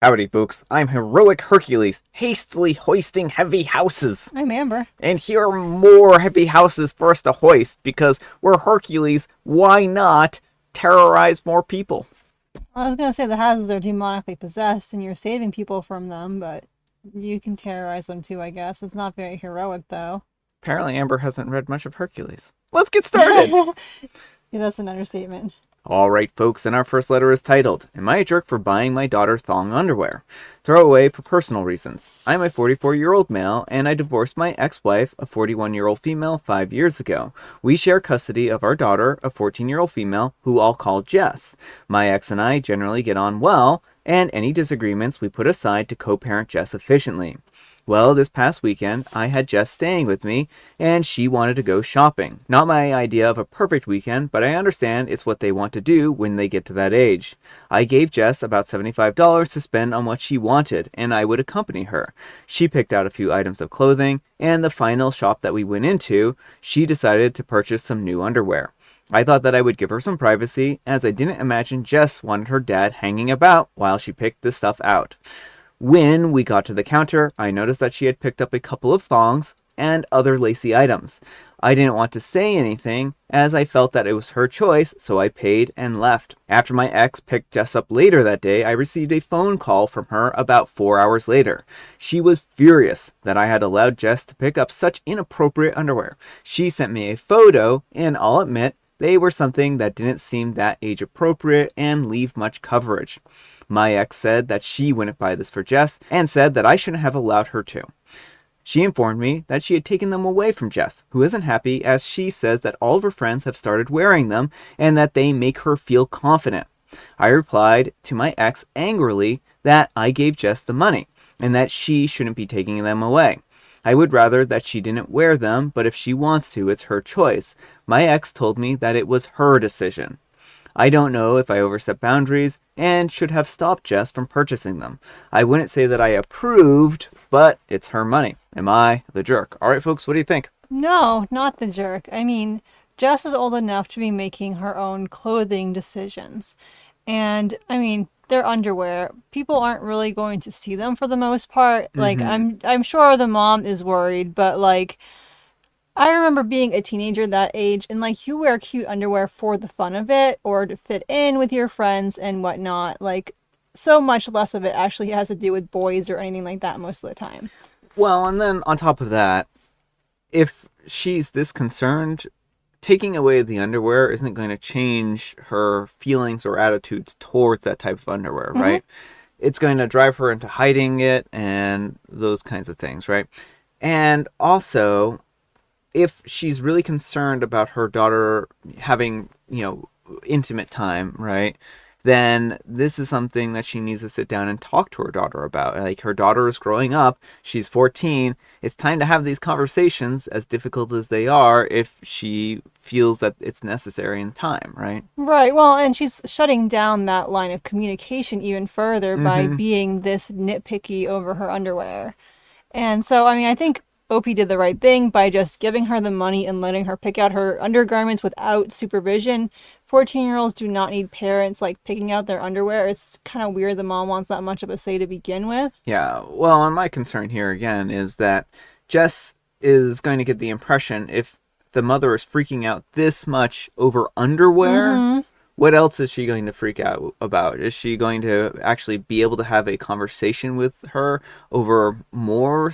Howdy, folks. I'm heroic Hercules, hastily hoisting heavy houses. I'm Amber. And here are more heavy houses for us to hoist because we're Hercules. Why not terrorize more people? I was gonna say the houses are demonically possessed and you're saving people from them, but you can terrorize them too, I guess. It's not very heroic though. Apparently, Amber hasn't read much of Hercules. Let's get started! Yeah, that's an understatement. Alright, folks, and our first letter is titled, Am I a Jerk for Buying My Daughter Thong Underwear? Throwaway for personal reasons. I'm a 44-year-old male, and I divorced my ex-wife, a 41-year-old female, 5 years ago. We share custody of our daughter, a 14-year-old female, who I'll call Jess. My ex and I generally get on well, and any disagreements we put aside to co-parent Jess efficiently. Well, this past weekend, I had Jess staying with me, and she wanted to go shopping. Not my idea of a perfect weekend, but I understand it's what they want to do when they get to that age. I gave Jess about $75 to spend on what she wanted, and I would accompany her. She picked out a few items of clothing, and the final shop that we went into, she decided to purchase some new underwear. I thought that I would give her some privacy, as I didn't imagine Jess wanted her dad hanging about while she picked this stuff out. When we got to the counter, I noticed that she had picked up a couple of thongs and other lacy items. I didn't want to say anything, as I felt that it was her choice, so I paid and left. After my ex picked Jess up later that day, I received a phone call from her about 4 hours later. She was furious that I had allowed Jess to pick up such inappropriate underwear. She sent me a photo, and I'll admit, they were something that didn't seem that age appropriate and leave much coverage. My ex said that she wouldn't buy this for Jess and said that I shouldn't have allowed her to. She informed me that she had taken them away from Jess, who isn't happy as she says that all of her friends have started wearing them and that they make her feel confident. I replied to my ex angrily that I gave Jess the money and that she shouldn't be taking them away. I would rather that she didn't wear them, but if she wants to, it's her choice. My ex told me that it was her decision. I don't know if I overstepped boundaries and should have stopped Jess from purchasing them. I wouldn't say that I approved, but it's her money. Am I the jerk? All right, folks, what do you think? No, not the jerk. I mean, Jess is old enough to be making her own clothing decisions. And I mean, their underwear, people aren't really going to see them for the most part. Like Mm-hmm. I'm sure the mom is worried, but like I remember being a teenager that age, and like you wear cute underwear for the fun of it or to fit in with your friends and whatnot. Like, so much less of it actually has to do with boys or anything like that most of the time. Well, and then on top of that, if she's this concerned, taking away the underwear isn't going to change her feelings or attitudes towards that type of underwear, Mm-hmm. right? It's going to drive her into hiding it and those kinds of things, right? And also, if she's really concerned about her daughter having, intimate time, right? Then this is something that she needs to sit down and talk to her daughter about. Like, her daughter is growing up, she's 14. It's time to have these conversations, as difficult as they are, if she feels that it's necessary in time, right? Right. Well, and she's shutting down that line of communication even further by Mm-hmm. being this nitpicky over her underwear. And so, I mean, I think Opie did the right thing by just giving her the money and letting her pick out her undergarments without supervision. 14-year-olds do not need parents like picking out their underwear. It's kind of weird the mom wants that much of a say to begin with. Yeah, well, and my concern here again is that Jess is going to get the impression if the mother is freaking out this much over underwear, Mm-hmm. what else is she going to freak out about? Is she going to actually be able to have a conversation with her over more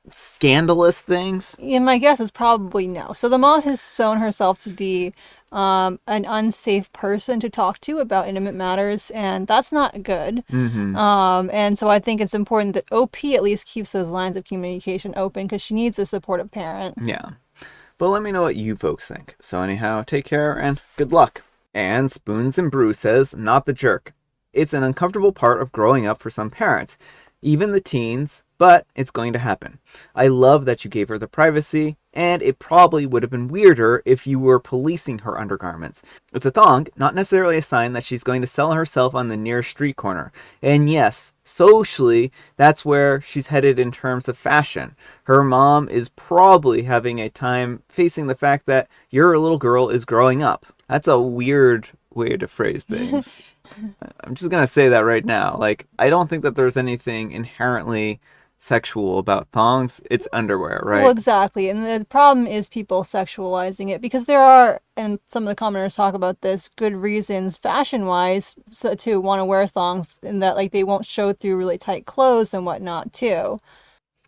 scandalous things? And my guess is probably no. So the mom has shown herself to be an unsafe person to talk to about intimate matters, and that's not good. Mm-hmm. And so I think it's important that OP at least keeps those lines of communication open because she needs a supportive parent. Yeah. But let me know what you folks think. So anyhow, take care and good luck. And Spoons and Brew says, not the jerk. It's an uncomfortable part of growing up for some parents, even the teens, but it's going to happen. I love that you gave her the privacy, and it probably would have been weirder if you were policing her undergarments. It's a thong, not necessarily a sign that she's going to sell herself on the nearest street corner. And yes, socially, that's where she's headed in terms of fashion. Her mom is probably having a time facing the fact that your little girl is growing up. That's a weird way to phrase things. I'm just gonna say that right now. Like, I don't think that there's anything inherently sexual about thongs. It's underwear, Well, right? exactly. And the problem is people sexualizing it because there are, and some of the commenters talk about this, good reasons fashion wise so, to want to wear thongs in that like they won't show through really tight clothes and whatnot too.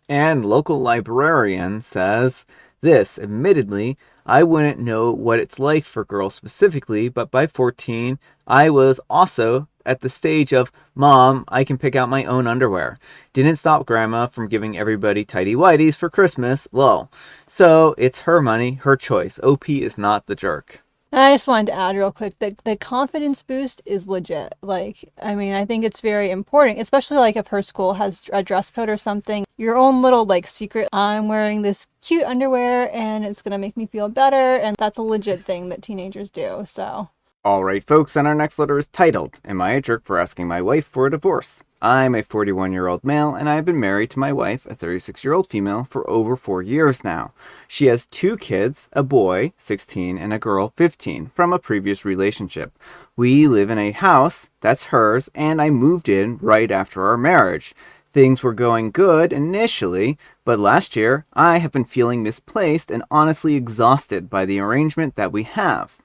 And local librarian says this, admittedly, I wouldn't know what it's like for girls specifically, but by 14, I was also at the stage of, Mom, I can pick out my own underwear. Didn't stop Grandma from giving everybody tidy whities for Christmas, lol. So it's her money, her choice. OP is not the jerk. I just wanted to add real quick that the confidence boost is legit. Like, I mean, I think it's very important, especially like if her school has a dress code or something. Your own little like secret, I'm wearing this cute underwear and it's gonna make me feel better. And that's a legit thing that teenagers do. So, Alright, folks, and our next letter is titled, Am I a Jerk for Asking My Wife for a Divorce? I'm a 41-year-old male, and I've been married to my wife, a 36-year-old female, for over 4 years now. She has 2 kids, a boy, 16, and a girl, 15, from a previous relationship. We live in a house that's hers, and I moved in right after our marriage. Things were going good initially, but last year I have been feeling misplaced and honestly exhausted by the arrangement that we have.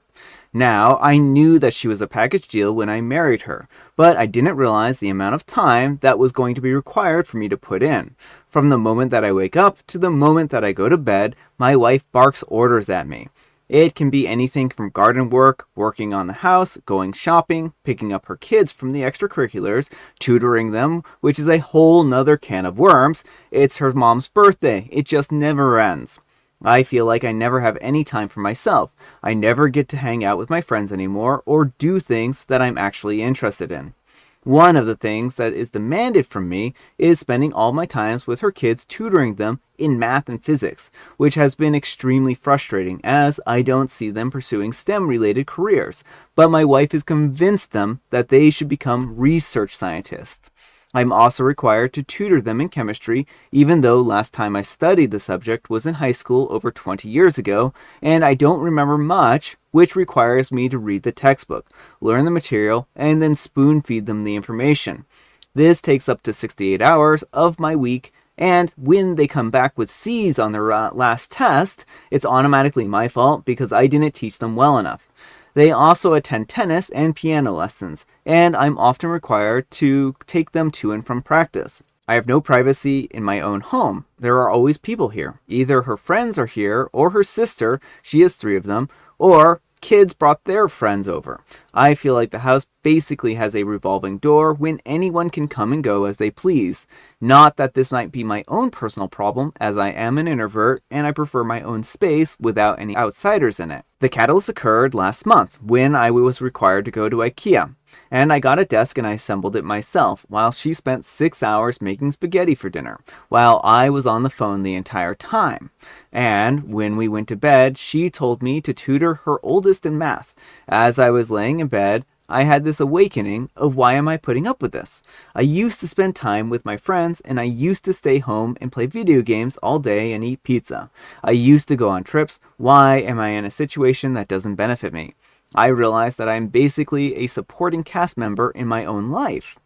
Now, I knew that she was a package deal when I married her, but I didn't realize the amount of time that was going to be required for me to put in. From the moment that I wake up to the moment that I go to bed, my wife barks orders at me. It can be anything from garden work, working on the house, going shopping, picking up her kids from the extracurriculars, tutoring them, which is a whole nother can of worms. It's her mom's birthday. It just never ends. I feel like I never have any time for myself. I never get to hang out with my friends anymore or do things that I'm actually interested in. One of the things that is demanded from me is spending all my times with her kids tutoring them in math and physics, which has been extremely frustrating as I don't see them pursuing STEM related careers, but my wife has convinced them that they should become research scientists. I'm also required to tutor them in chemistry, even though last time I studied the subject was in high school over 20 years ago, and I don't remember much, which requires me to read the textbook, learn the material, and then spoon feed them the information. This takes up to 68 hours of my week, and when they come back with C's on their last test, it's automatically my fault because I didn't teach them well enough. They also attend tennis and piano lessons, and I'm often required to take them to and from practice. I have no privacy in my own home. There are always people here. Either her friends are here, or her sister, she has 3 of them, or kids brought their friends over. I feel like the house basically has a revolving door when anyone can come and go as they please. Not that this might be my own personal problem, as I am an introvert and I prefer my own space without any outsiders in it. The catalyst occurred last month when I was required to go to IKEA, and I got a desk and I assembled it myself while she spent 6 hours making spaghetti for dinner, while I was on the phone the entire time. And when we went to bed, she told me to tutor her oldest in math. As I was laying in bed, I had this awakening of why am I putting up with this? I used to spend time with my friends and I used to stay home and play video games all day and eat pizza. I used to go on trips. Why am I in a situation that doesn't benefit me? I realized that I'm basically a supporting cast member in my own life.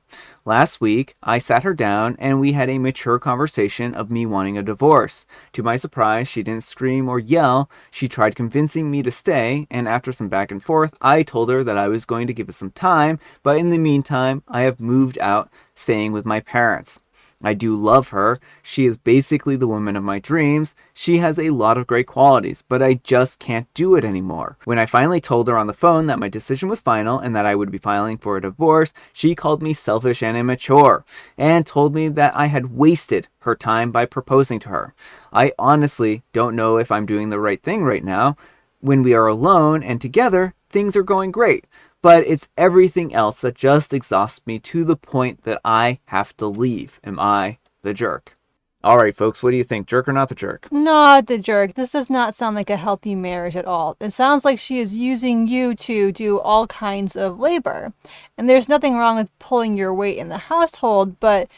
Last week, I sat her down and we had a mature conversation of me wanting a divorce. To my surprise, she didn't scream or yell. She tried convincing me to stay, and after some back and forth, I told her that I was going to give it some time, but in the meantime, I have moved out, staying with my parents. I do love her. She is basically the woman of my dreams. She has a lot of great qualities, but I just can't do it anymore. When I finally told her on the phone that my decision was final and that I would be filing for a divorce, she called me selfish and immature and told me that I had wasted her time by proposing to her. I honestly don't know if I'm doing the right thing right now. When we are alone and together, things are going great. But it's everything else that just exhausts me to the point that I have to leave. Am I the jerk? All right, folks, what do you think? Jerk or not the jerk? not the jerk. This does not sound like a healthy marriage at all. It sounds like she is using you to do all kinds of labor. And there's nothing wrong with pulling your weight in the household, but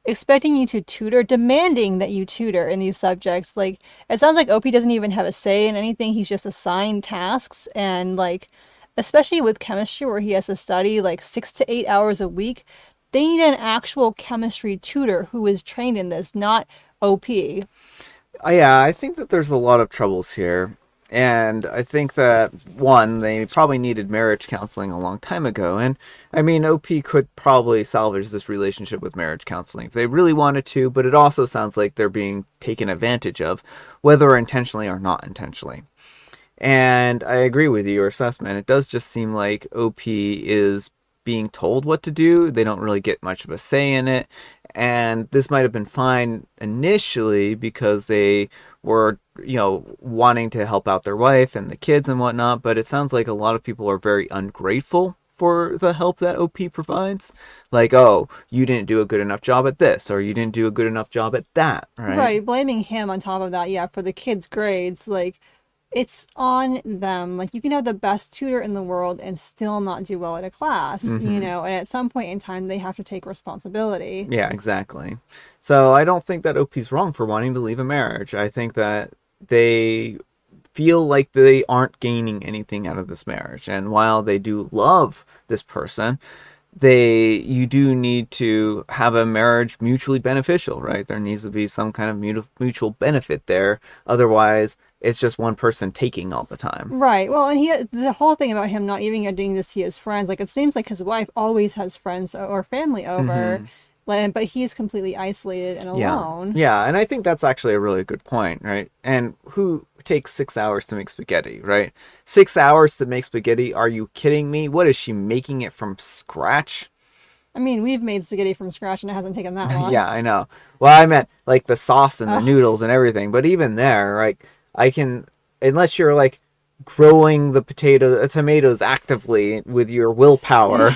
expecting you to tutor, demanding that you tutor in these subjects. Like, it sounds like OP doesn't even have a say in anything. He's just assigned tasks and, like, especially with chemistry where he has to study like 6 to 8 hours a week. They need an actual chemistry tutor who is trained in this, not OP. Yeah, I think that there's a lot of troubles here. And I think that, one, they probably needed marriage counseling a long time ago. And I mean, OP could probably salvage this relationship with marriage counseling if they really wanted to, but it also sounds like they're being taken advantage of, whether intentionally or not intentionally. And I agree with your assessment. It does just seem like OP is being told what to do. They don't really get much of a say in it. And this might have been fine initially because they were, wanting to help out their wife and the kids and whatnot. But it sounds like a lot of people are very ungrateful for the help that OP provides. Like, oh, you didn't do a good enough job at this, or you didn't do a good enough job at that, right? Right, blaming him on top of that, yeah, for the kids' grades, like, it's on them. Like, you can have the best tutor in the world and still not do well at a class, Mm-hmm. and at some point in time, they have to take responsibility. Yeah, exactly. So I don't think that OP's wrong for wanting to leave a marriage. I think that they feel like they aren't gaining anything out of this marriage. And while they do love this person, you do need to have a marriage mutually beneficial, right? There needs to be some kind of mutual benefit there. Otherwise, it's just one person taking all the time. Right. Well, and the whole thing about him not even getting to see his friends, like, it seems like his wife always has friends or family over, Mm-hmm. but he's completely isolated and Yeah. alone. Yeah, and I think that's actually a really good point, right? And who takes 6 hours to make spaghetti, right? 6 hours to make spaghetti? Are you kidding me? What is she making it from scratch? I mean, we've made spaghetti from scratch and it hasn't taken that long. Yeah, I know. Well, I meant like the sauce and the Oh. noodles and everything, but even there, like I can, unless you're like growing the tomatoes actively with your willpower,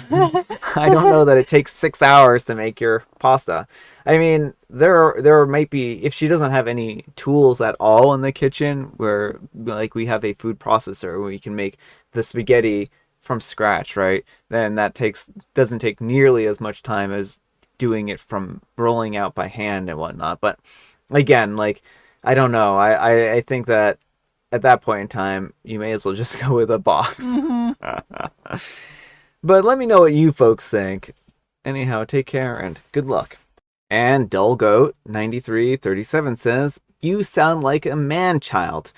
I don't know that it takes 6 hours to make your pasta. I mean, there might be, if she doesn't have any tools at all in the kitchen, where like we have a food processor where we can make the spaghetti from scratch, right? Then that takes doesn't take nearly as much time as doing it from rolling out by hand and whatnot. But again, like I don't know. I think that at that point in time, you may as well just go with a box. Hmm. But let me know what you folks think. Anyhow, take care and good luck. And Dullgoat 9337 says, "You sound like a man child.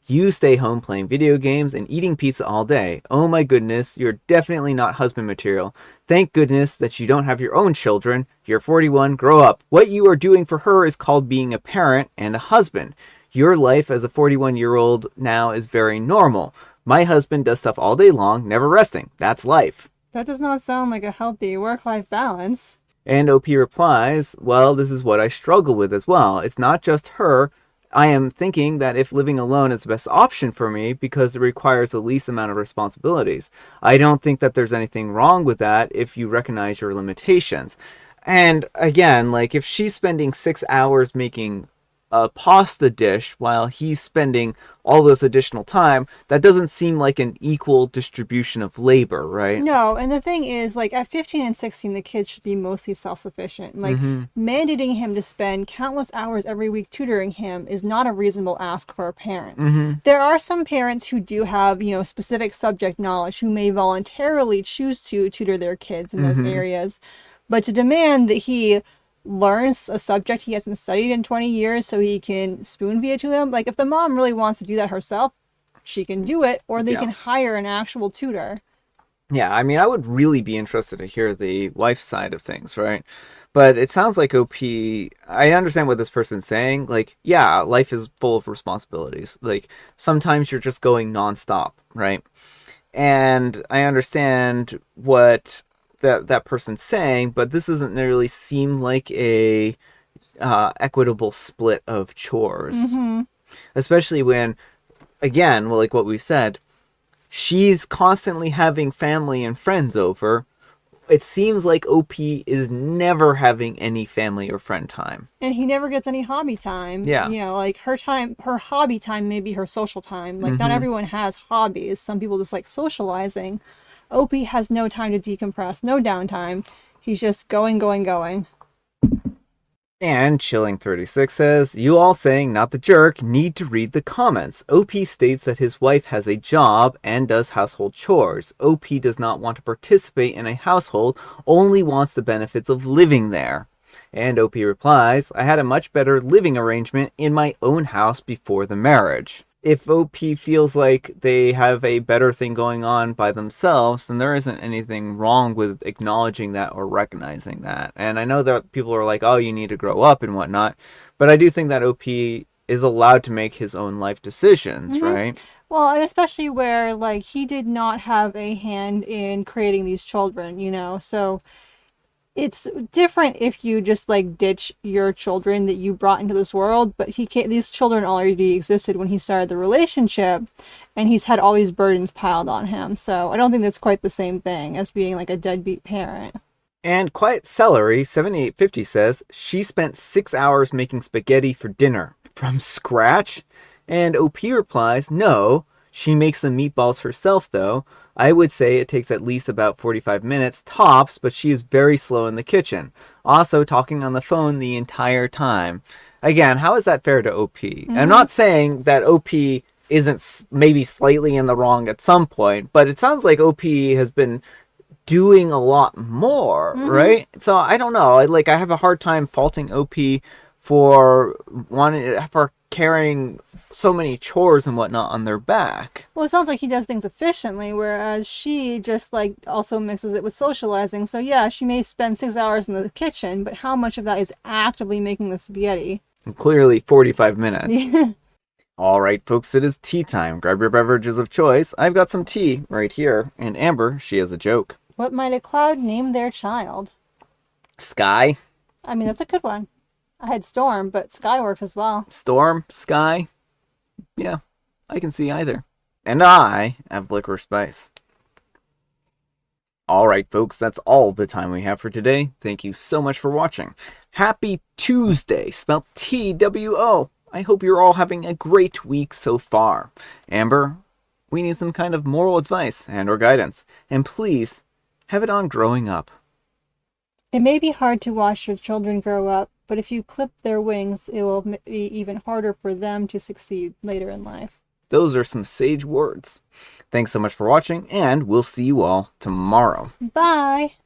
You stay home playing video games and eating pizza all day. Oh my goodness, you're definitely not husband material. Thank goodness that you don't have your own children. You're 41, grow up. What you are doing for her is called being a parent and a husband. Your life as a 41-year-old now is very normal. My husband does stuff all day long, never resting. That's life." That does not sound like a healthy work-life balance. And OP replies, "Well, this is what I struggle with as well. It's not just her. I am thinking that if living alone is the best option for me because it requires the least amount of responsibilities. I don't think that there's anything wrong with that if you recognize your limitations." And again, like if she's spending 6 hours making a pasta dish while he's spending all this additional time, that doesn't seem like an equal distribution of labor, right? No, and the thing is, like, at 15 and 16, the kids should be mostly self-sufficient. Like, Mm-hmm. mandating him to spend countless hours every week tutoring him is not a reasonable ask for a parent. Mm-hmm. There are some parents who do have, specific subject knowledge who may voluntarily choose to tutor their kids in those Mm-hmm. areas. But to demand that he learns a subject he hasn't studied in 20 years so he can spoon feed it to them, like, if the mom really wants to do that herself, she can do it, or they Yeah. can hire an actual tutor. Yeah, I mean, I would really be interested to hear the wife's side of things, right? But it sounds like OP, I understand what this person's saying. Like, yeah, life is full of responsibilities. Like, sometimes you're just going nonstop, right? And I understand what that person's saying, but this doesn't really seem like a equitable split of chores, Mm-hmm. especially when, again, well, like what we said, she's constantly having family and friends over. It seems like OP is never having any family or friend time. And he never gets any hobby time. Yeah. Like, her hobby time may be her social time. Like, not Mm-hmm. everyone has hobbies. Some people just like socializing. Opie has no time to decompress, no downtime. He's just going, going, going. And Chilling36 says, "You all saying not the jerk need to read the comments. OP states that his wife has a job and does household chores. OP does not want to participate in a household, only wants the benefits of living there." And OP replies, "I had a much better living arrangement in my own house before the marriage." If OP feels like they have a better thing going on by themselves, then there isn't anything wrong with acknowledging that or recognizing that. And I know that people are like, oh, you need to grow up and whatnot, but I do think that OP is allowed to make his own life decisions, Hmm. right? Well, and especially where like he did not have a hand in creating these children, so it's different if you just like ditch your children that you brought into this world, but he can't, these children already existed when he started the relationship, and he's had all these burdens piled on him. So I don't think that's quite the same thing as being like a deadbeat parent. And Quiet Celery 7850 says, "She spent 6 hours making spaghetti for dinner. From scratch?" And OP replies, "No, she makes the meatballs herself though. I would say it takes at least about 45 minutes tops, but she is very slow in the kitchen. Also talking on the phone the entire time." Again, how is that fair to OP? I'm Mm-hmm. not saying that OP isn't maybe slightly in the wrong at some point, but it sounds like OP has been doing a lot more, Mm-hmm. right? So I don't know. I have a hard time faulting OP for for carrying so many chores and whatnot on their back. Well, it sounds like he does things efficiently, whereas she just like also mixes it with socializing. So yeah, she may spend 6 hours in the kitchen, but how much of that is actively making the spaghetti? And clearly 45 minutes. Yeah. All right, folks, it is tea time. Grab your beverages of choice. I've got some tea right here, and Amber, she has a joke. What might a cloud name their child? Sky, I mean, that's a good one. I had Storm, but Sky works as well. storm, sky. Yeah, I can see either. And I have licorice spice. All right, folks, that's all the time we have for today. Thank you so much for watching. Happy Tuesday, spelled TWO. I hope you're all having a great week so far. Amber, we need some kind of moral advice and or guidance. And please, have it on growing up. It may be hard to watch your children grow up, but if you clip their wings, it will be even harder for them to succeed later in life. Those are some sage words. Thanks so much for watching, and we'll see you all tomorrow. Bye!